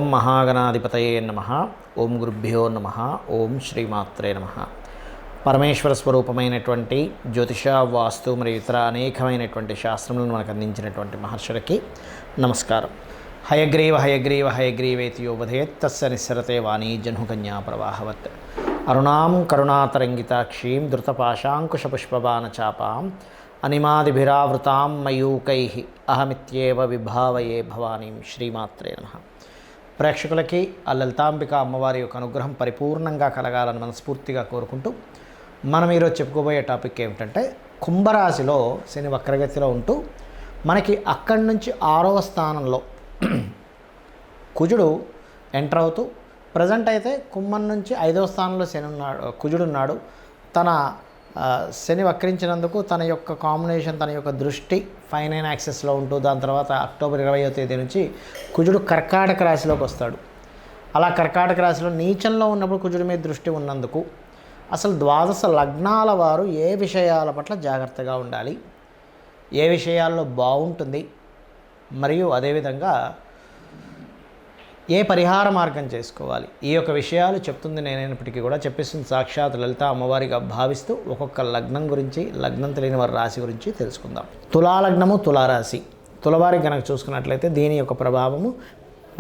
ఓం మహాగణాధిపతయే నమః. ఓం గురుభ్యో నమః. ఓం శ్రీమాత్రే నమః. పరమేశ్వర స్వరూపమైనటువంటి జ్యోతిష, వాస్తు మరియు ఇతర అనేకమైనటువంటి శాస్త్రములను మనకు అందించినటువంటి మహర్షులకి నమస్కారం. హయగ్రీవ హయగ్రీవ హయగ్రీవేతి యోవధేత్ తస్య నిస్సరతే వాణీ జహ్నుకన్యా ప్రవాహవత్. అరుణాం కరుణాతరంగితాక్షీం ధృతపాశాంకుశపుష్పబాణచాపాం అనిమాదిభిరావృతాం మయూకైః అహమిత్యేవ విభావయే భవానీం. శ్రీమాత్రే నమః. ప్రేక్షకులకి ఆ లలితాంబిక అమ్మవారి యొక్క అనుగ్రహం పరిపూర్ణంగా కలగాలని మనస్ఫూర్తిగా కోరుకుంటూ మనం ఈరోజు చెప్పుకోబోయే టాపిక్ ఏమిటంటే, కుంభరాశిలో శని వక్రగతిలో ఉంటూ మనకి అక్కడి నుంచి 6వ స్థానంలో కుజుడు ఎంటర్ అవుతూ, ప్రజెంట్ అయితే కుంభం నుంచి 5వ స్థానంలో కుజుడు ఉన్నాడు. తన శని వక్రించినందుకు తన యొక్క కాంబినేషన్, తన యొక్క దృష్టి 5-9 యాక్సెస్లో ఉంటూ, దాని తర్వాత అక్టోబర్ 20వ తేదీ నుంచి కుజుడు కర్కాటక రాశిలోకి వస్తాడు. అలా కర్కాటక రాశిలో నీచంలో ఉన్నప్పుడు కుజుడి మీద దృష్టి ఉన్నందుకు అసలు ద్వాదశ లగ్నాల వారు ఏ విషయాల పట్ల జాగ్రత్తగా ఉండాలి, ఏ విషయాల్లో బాగుంటుంది, మరియు అదేవిధంగా ఏ పరిహార మార్గం చేసుకోవాలి, ఈ యొక్క విషయాలు చెప్తుంది నేనైనప్పటికీ కూడా చెప్పిస్తుంది సాక్షాత్ లలిత అమ్మవారిగా భావిస్తూ ఒక్కొక్క లగ్నం గురించి, లగ్నం తెలియని వారి రాశి గురించి తెలుసుకుందాం. తులాలగ్నము, తులారాశి. తులవారికి కనుక చూసుకున్నట్లయితే దీని యొక్క ప్రభావము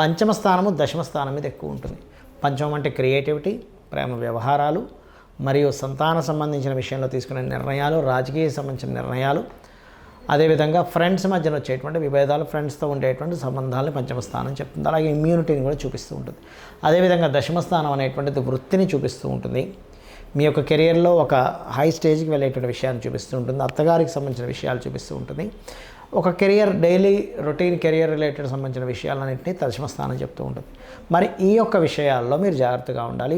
పంచమ స్థానము, దశమ స్థానం మీద ఎక్కువ ఉంటుంది. పంచమం అంటే క్రియేటివిటీ, ప్రేమ వ్యవహారాలు మరియు సంతాన సంబంధించిన విషయంలో తీసుకునే నిర్ణయాలు, రాజకీయ సంబంధించిన నిర్ణయాలు, అదేవిధంగా ఫ్రెండ్స్ మధ్యలో వచ్చేటువంటి విభేదాలు, ఫ్రెండ్స్తో ఉండేటువంటి సంబంధాలను పంచమ స్థానం చెప్తుంది. అలాగే ఇమ్యూనిటీని కూడా చూపిస్తూ ఉంటుంది. అదేవిధంగా దశమ స్థానం అనేటువంటిది వృత్తిని చూపిస్తూ ఉంటుంది. మీ యొక్క కెరియర్లో ఒక హై స్టేజ్కి వెళ్ళేటువంటి విషయాన్ని చూపిస్తూ ఉంటుంది. అత్తగారికి సంబంధించిన విషయాలు చూపిస్తూ ఉంటుంది. ఒక career, daily routine career related సంబంధించిన విషయాలన్నింటినీ దశమ స్థానం చెప్తూ ఉంటుంది. మరి ఈ యొక్క విషయాల్లో మీరు జాగ్రత్తగా ఉండాలి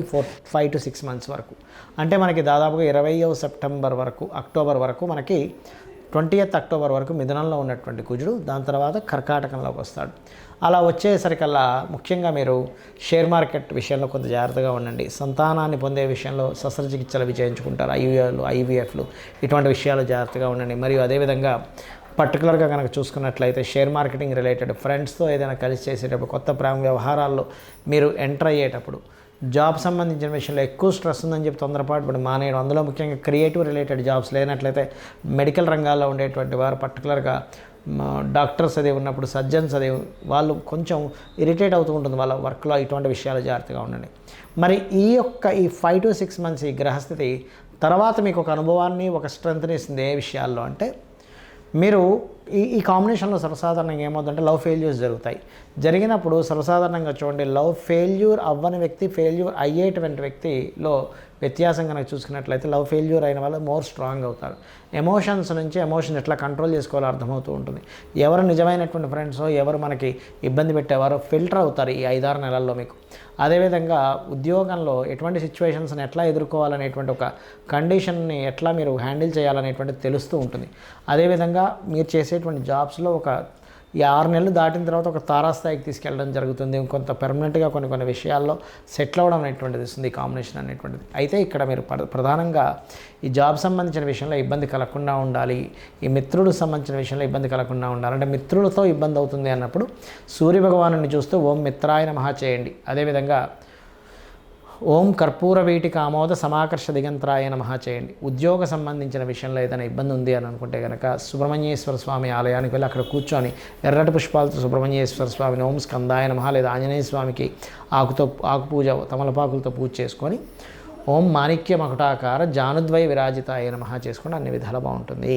5 to 6 months వరకు. అంటే మనకి దాదాపుగా 20వ సెప్టెంబర్ వరకు, అక్టోబర్ వరకు, మనకి 20th అక్టోబర్ వరకు మిథునంలో ఉన్నటువంటి కుజుడు దాని తర్వాత కర్కాటకంలోకి వస్తాడు. అలా వచ్చేసరికల్లా ముఖ్యంగా మీరు షేర్ మార్కెట్ విషయంలో కొంత జాగ్రత్తగా ఉండండి. సంతానాన్ని పొందే విషయంలో శస్త్రచికిత్సలు చేయించుకుంటారు, ఐవీఎఫ్లు, ఇటువంటి విషయాలు జాగ్రత్తగా ఉండండి. మరియు అదేవిధంగా పర్టికులర్గా కనుక చూసుకున్నట్లయితే షేర్ మార్కెటింగ్ రిలేటెడ్ ఫ్రెండ్స్తో ఏదైనా కలిసి చేసేటప్పుడు, కొత్త ప్రేమ వ్యవహారాల్లో మీరు ఎంటర్ అయ్యేటప్పుడు, జాబ్ సంబంధించిన విషయంలో ఎక్కువ స్ట్రెస్ ఉందని చెప్పి తొందరపాటు మానేయడం, అందులో ముఖ్యంగా క్రియేటివ్ రిలేటెడ్ జాబ్స్ లేనట్లయితే మెడికల్ రంగాల్లో ఉండేటువంటి వారు, పర్టికులర్గా డాక్టర్స్ అది ఉన్నప్పుడు, సర్జన్స్ అది వాళ్ళు కొంచెం ఇరిటేట్ అవుతూ ఉంటుంది వాళ్ళ వర్క్లో. ఇటువంటి విషయాలు జాగ్రత్తగా ఉండండి. మరి ఈ 5 to 6 months ఈ గ్రహస్థితి తర్వాత మీకు ఒక అనుభవాన్ని, ఒక స్ట్రెంత్ని ఇస్తుంది. ఏ విషయాల్లో అంటే, మీరు ఈ కాంబినేషన్లో సర్వసాధారణంగా ఏమవుతుందంటే లవ్ ఫెయిల్యూర్స్ జరుగుతాయి. జరిగినప్పుడు సర్వసాధారణంగా చూడండి, లవ్ ఫెయిల్యూర్ అవ్వని వ్యక్తి, ఫెయిల్యూర్ అయ్యేటువంటి వ్యక్తిలో వ్యత్యాసం కనుక చూసుకున్నట్లయితే, లవ్ ఫెయిల్యూర్ అయిన వాళ్ళు మోర్ స్ట్రాంగ్ అవుతారు. ఎమోషన్స్ నుంచి ఎమోషన్ ఎట్లా కంట్రోల్ చేసుకోవాలో అర్థమవుతూ ఉంటుంది. ఎవరు నిజమైనటువంటి ఫ్రెండ్సో, ఎవరు మనకి ఇబ్బంది పెట్టేవారో ఫిల్టర్ అవుతారు ఈ 5-6 నెలల్లో మీకు. అదేవిధంగా ఉద్యోగంలో ఎటువంటి సిచ్యువేషన్స్ని ఎట్లా ఎదుర్కోవాలనేటువంటి ఒక కండిషన్ని ఎట్లా మీరు హ్యాండిల్ చేయాలనేటువంటిది తెలుస్తూ ఉంటుంది. అదేవిధంగా మీరు చేసేటువంటి జాబ్స్లో ఈ 6 నెలలు దాటిన తర్వాత ఒక తారాస్థాయికి తీసుకెళ్ళడం జరుగుతుంది. కొంత పెర్మనెంట్గా కొన్ని విషయాల్లో సెటిల్ అవ్వడం అనేటువంటిది ఇస్తుంది ఈ కాంబినేషన్ అనేటువంటిది. అయితే ఇక్కడ మీరు ప్రధానంగా ఈ జాబ్ సంబంధించిన విషయంలో ఇబ్బంది కలగకుండా ఉండాలి. ఈ మిత్రులకు సంబంధించిన విషయంలో ఇబ్బంది కలగకుండా ఉండాలి. అంటే మిత్రులతో ఇబ్బంది అవుతుంది అన్నప్పుడు సూర్యభగవానుని చూస్తూ ఓం మిత్రాయ నమః చేయండి. అదేవిధంగా ఓం కర్పూర వీటికి ఆమోద సమాకర్ష దిగంతరాయ నమః చేయండి. ఉద్యోగ సంబంధించిన విషయంలో ఏదైనా ఇబ్బంది ఉంది అని అనుకుంటే కనుక సుబ్రహ్మణ్యేశ్వర స్వామి ఆలయానికి వెళ్ళి అక్కడ కూర్చొని ఎర్రటి పుష్పాలతో సుబ్రహ్మణ్యేశ్వర స్వామిని ఓం స్కందాయ నమః లేదా ఆంజనేయ స్వామికి ఆకు పూజ, తమలపాకులతో పూజ చేసుకొని ఓం మాణిక్య మకుటాకార జానుద్వయ విరాజితాయ నమః చేసుకుంటే అన్ని విధాలు బాగుంటుంది.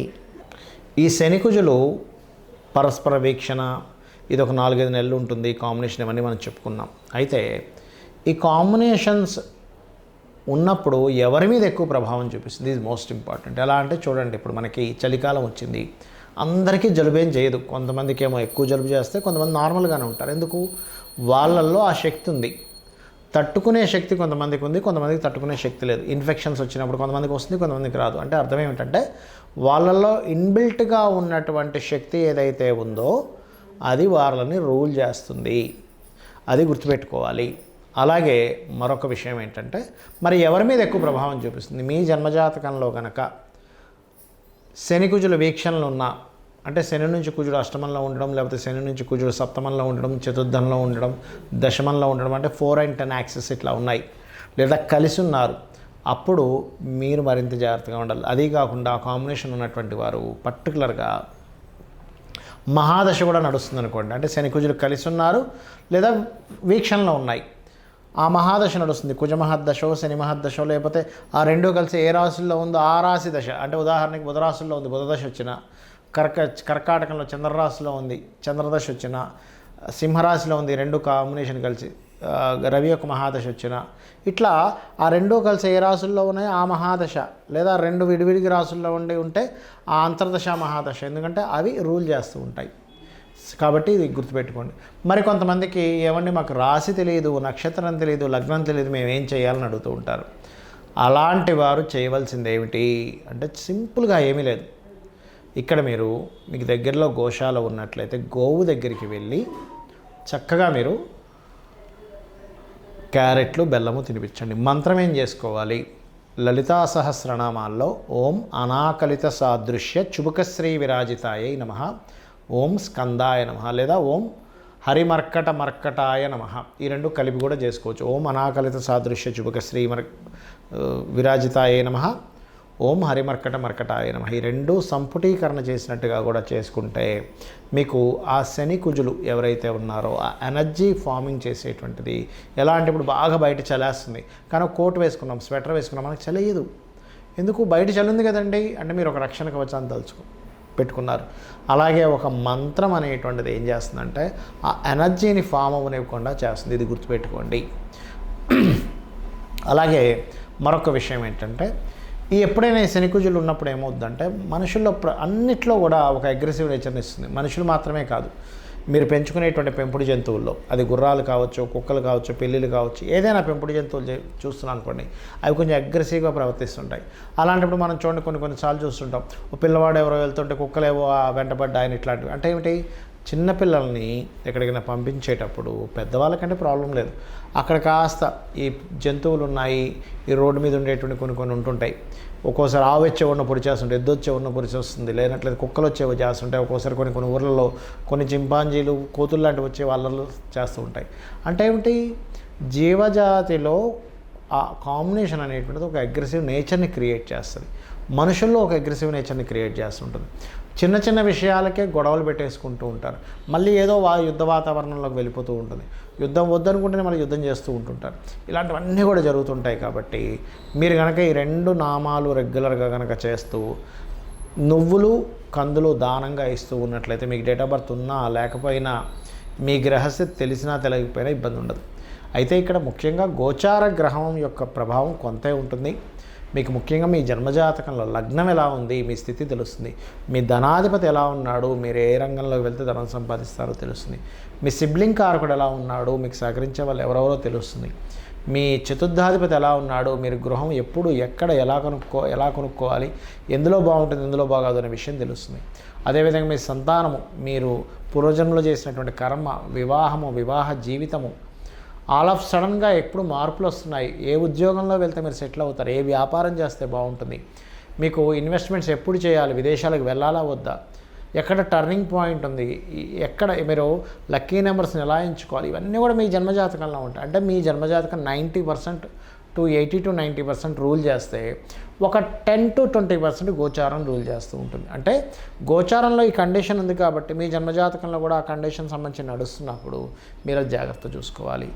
ఈ శనికుజులు పరస్పర వీక్షణ ఇది ఒక 4-5 నెలలు ఉంటుంది. కాంబినేషన్ ఇవన్నీ మనం చెప్పుకున్నాం. అయితే ఈ కాంబినేషన్స్ ఉన్నప్పుడు ఎవరి మీద ఎక్కువ ప్రభావం చూపిస్తుంది, ఇది మోస్ట్ ఇంపార్టెంట్. ఎలా అంటే చూడండి, ఇప్పుడు మనకి చలికాలం వచ్చింది, అందరికీ జలుబేం చేయదు. కొంతమందికి ఏమో ఎక్కువ జలుబు చేస్తే, కొంతమంది నార్మల్గానే ఉంటారు. ఎందుకు? వాళ్ళల్లో ఆ శక్తి ఉంది, తట్టుకునే శక్తి కొంతమందికి ఉంది, కొంతమందికి తట్టుకునే శక్తి లేదు. ఇన్ఫెక్షన్స్ వచ్చినప్పుడు కొంతమందికి వస్తుంది, కొంతమందికి రాదు. అంటే అర్థం ఏమిటంటే వాళ్ళల్లో ఇన్బిల్ట్గా ఉన్నటువంటి శక్తి ఏదైతే ఉందో అది వాళ్ళని రూల్ చేస్తుంది. అది గుర్తుపెట్టుకోవాలి. అలాగే మరొక విషయం ఏంటంటే, మరి ఎవరి మీద ఎక్కువ ప్రభావం చూపిస్తుంది? మీ జన్మజాతకంలో కనుక శనికుజుల వీక్షణలు ఉన్న అంటే శని నుంచి కుజుడు అష్టమంలో ఉండడం, లేకపోతే శని నుంచి కుజుడు సప్తమంలో ఉండడం, చతుర్థంలో ఉండడం, దశమంలో ఉండడం, అంటే 4 and 10 యాక్సెస్ ఇట్లా ఉన్నాయి, లేదా కలిసి ఉన్నారు, అప్పుడు మీరు మరింత జాగ్రత్తగా ఉండాలి. అదీ కాకుండా ఆ కాంబినేషన్ ఉన్నటువంటి వారు పర్టికులర్గా మహాదశ కూడా నడుస్తుంది అనుకోండి, అంటే శని కుజులు కలిసి ఉన్నారు లేదా వీక్షణలో ఉన్నాయి, ఆ మహాదశ నడుస్తుంది, కుజ మహద్దశో శని మహద్దశో, లేకపోతే ఆ రెండూ కలిసి ఏ రాశుల్లో ఉందో ఆ రాశి దశ, అంటే ఉదాహరణకి బుధ రాశుల్లో ఉంది బుధదశ వచ్చిన, కర్కాటకంలో చంద్రరాశిలో ఉంది చంద్రదశ వచ్చిన, సింహరాశిలో ఉంది రెండు కాంబినేషన్ కలిసి రవి యొక్క మహాదశ వచ్చిన, ఇట్లా ఆ రెండూ కలిసి ఏ రాశుల్లో ఉన్నాయో ఆ మహాదశ, లేదా రెండు విడివిడిగి రాశుల్లో ఉంటే ఆ అంతర్దశ మహాదశ, ఎందుకంటే అవి రూల్ చేస్తూ ఉంటాయి. కాబట్టి ఇది గుర్తుపెట్టుకోండి. మరి కొంతమందికి ఏమండి మాకు రాశి తెలియదు, నక్షత్రం తెలియదు, లగ్నం తెలియదు, మేము ఏం చేయాలని అడుగుతూ ఉంటారు. అలాంటి వారు చేయవలసింది ఏమిటి అంటే సింపుల్గా ఏమీ లేదు. ఇక్కడ మీకు దగ్గరలో గోశాల ఉన్నట్లయితే గోవు దగ్గరికి వెళ్ళి చక్కగా మీరు క్యారెట్లు బెల్లము తినిపించండి. మంత్రం ఏం చేసుకోవాలి? లలితా సహస్రనామాల్లో ఓం అనాకలిత సాదృశ్య చుబుకశ్రీ విరాజితాయై నమః, ఓం స్కందాయ నమః, లేదా ఓం హరిమర్కటాయ నమః, ఈ రెండు కలిపి కూడా చేసుకోవచ్చు. ఓం అనాకలిత సాదృశ్య చుబుకశ్రీ విరాజితాయై నమః, ఓం హరిమర్కటాయ నమః, ఈ రెండు సంపుటీకరణ చేసినట్టుగా కూడా చేసుకుంటే మీకు ఆ శని కుజులు ఎవరైతే ఉన్నారో ఆ ఎనర్జీ ఫార్మింగ్ చేసేటువంటిది ఎలా అంటే ఇప్పుడు బాగా బయట చలేస్తుంది, కానీ కోట్ వేసుకున్నాం, స్వెటర్ వేసుకున్నాం, మనకు చలియదు. ఎందుకు? బయట చలి ఉంది కదండి, అంటే మీరు ఒక రక్షణ కవచాన్ని పెట్టుకున్నారు. అలాగే ఒక మంత్రం అనేటువంటిది ఏం చేస్తుందంటే ఆ ఎనర్జీని ఫామ్ అవ్వనివ్వకుండా చేస్తుంది. ఇది గుర్తుపెట్టుకోండి. అలాగే మరొక విషయం ఏంటంటే ఎప్పుడైనా శని కుజులు ఉన్నప్పుడు ఏమవుతుందంటే మనుషుల్లో అన్నిట్లో కూడా ఒక అగ్రెసివ్ నేచర్ని ఇస్తుంది. మనుషులు మాత్రమే కాదు, మీరు పెంచుకునేటువంటి పెంపుడు జంతువుల్లో, అది గుర్రాలు కావచ్చు, కుక్కలు కావచ్చు, పిల్లులు కావచ్చు, ఏదైనా పెంపుడు జంతువులు చూస్తున్నాం అనుకోండి, అవి కొంచెం అగ్రెసివ్గా ప్రవర్తిస్తుంటాయి. అలాంటప్పుడు మనం చూడండి కొన్నిసార్లు చూస్తుంటాం, ఓ పిల్లవాడు ఎవరో వెళ్తుంటే కుక్కలేవో వెంటబడ్డ ఆయన ఇట్లాంటివి. అంటే ఏమిటి? చిన్నపిల్లల్ని ఎక్కడికైనా పంపించేటప్పుడు పెద్దవాళ్ళకంటే ప్రాబ్లం లేదు, అక్కడ కాస్త ఈ జంతువులు ఉన్నాయి, ఈ రోడ్డు మీద ఉండేటువంటి కొన్ని ఉంటుంటాయి. ఒక్కోసారి ఆవు వచ్చే ఉన్న పొడి చేస్తుంటే, ఎద్దు వచ్చే ఉన్న పొడి చేస్తుంది, లేనట్లయితే కుక్కలు వచ్చేవి చేస్తుంటాయి. ఒక్కోసారి కొన్ని ఊర్లలో కొన్ని చింపాంజీలు, కోతులు లాంటివి వచ్చే వాళ్ళలో చేస్తూ ఉంటాయి. అంటే ఏమిటి? జీవజాతిలో ఆ కాంబినేషన్ అనేటువంటిది ఒక అగ్రెసివ్ నేచర్ని క్రియేట్ చేస్తుంది. మనుషుల్లో ఒక అగ్రెసివ్ నేచర్ని క్రియేట్ చేస్తుంటుంది. చిన్న విషయాలకే గొడవలు పెట్టేసుకుంటూ ఉంటారు. మళ్ళీ ఏదో యుద్ధ వాతావరణంలోకి వెళ్ళిపోతూ ఉంటుంది. యుద్ధం వద్దనుకుంటేనే మళ్ళీ యుద్ధం చేస్తూ ఉంటుంటారు. ఇలాంటివన్నీ కూడా జరుగుతుంటాయి. కాబట్టి మీరు కనుక ఈ రెండు నామాలు రెగ్యులర్గా కనుక చేస్తూ నువ్వులు కందులు దానంగా ఇస్తూ ఉన్నట్లయితే మీకు డేట్ ఆఫ్ బర్త్ ఉన్నా లేకపోయినా మీ గ్రహస్థితి తెలిసినా తెలియకపోయినా ఇబ్బంది ఉండదు. అయితే ఇక్కడ ముఖ్యంగా గోచార గ్రహం యొక్క ప్రభావం కొంతే ఉంటుంది. మీకు ముఖ్యంగా మీ జన్మజాతకంలో లగ్నం ఎలా ఉంది, మీ స్థితి తెలుస్తుంది. మీ ధనాధిపతి ఎలా ఉన్నాడు, మీరు ఏ రంగంలోకి వెళ్తే ధనం సంపాదిస్తారో తెలుస్తుంది. మీ సిబ్లింగ్ కారకుడు ఎలా ఉన్నాడు, మీకు సహకరించే వాళ్ళు ఎవరెవరో తెలుస్తుంది. మీ చతుర్థాధిపతి ఎలా ఉన్నాడు, మీరు గృహం ఎప్పుడు ఎక్కడ ఎలా కొనుక్కోవాలి, ఎందులో బాగుంటుంది ఎందులో బాగాదు అనే విషయం తెలుస్తుంది. అదేవిధంగా మీ సంతానము, మీరు పూర్వజన్మలో చేసినటువంటి కర్మ, వివాహ జీవితము, ఆల్ ఆఫ్ సడన్గా ఎప్పుడు మార్పులు వస్తున్నాయి. ఏ ఉద్యోగంలో వెళ్తే మీరు సెటిల్ అవుతారు, ఏ వ్యాపారం చేస్తే బాగుంటుంది, మీకు ఇన్వెస్ట్మెంట్స్ ఎప్పుడు చేయాలి, విదేశాలకు వెళ్ళాలా వద్దా, ఎక్కడ టర్నింగ్ పాయింట్ ఉంది, ఎక్కడ మీరు లక్కీ నెంబర్స్ని ఎలా ఎంచుకోవాలి, ఇవన్నీ కూడా మీ జన్మజాతకంలో ఉంటాయి. అంటే మీ జన్మజాతకం 90% to 80 to 90% రూల్ చేస్తే ఒక 10 to 20% గోచారం రూల్ చేస్తూ ఉంటుంది. అంటే గోచారంలో ఈ కండిషన్ ఉంది కాబట్టి మీ జన్మజాతకంలో కూడా ఆ కండిషన్ సంబంధించి నడుస్తున్నప్పుడు మీరు జాగ్రత్త చూసుకోవాలి.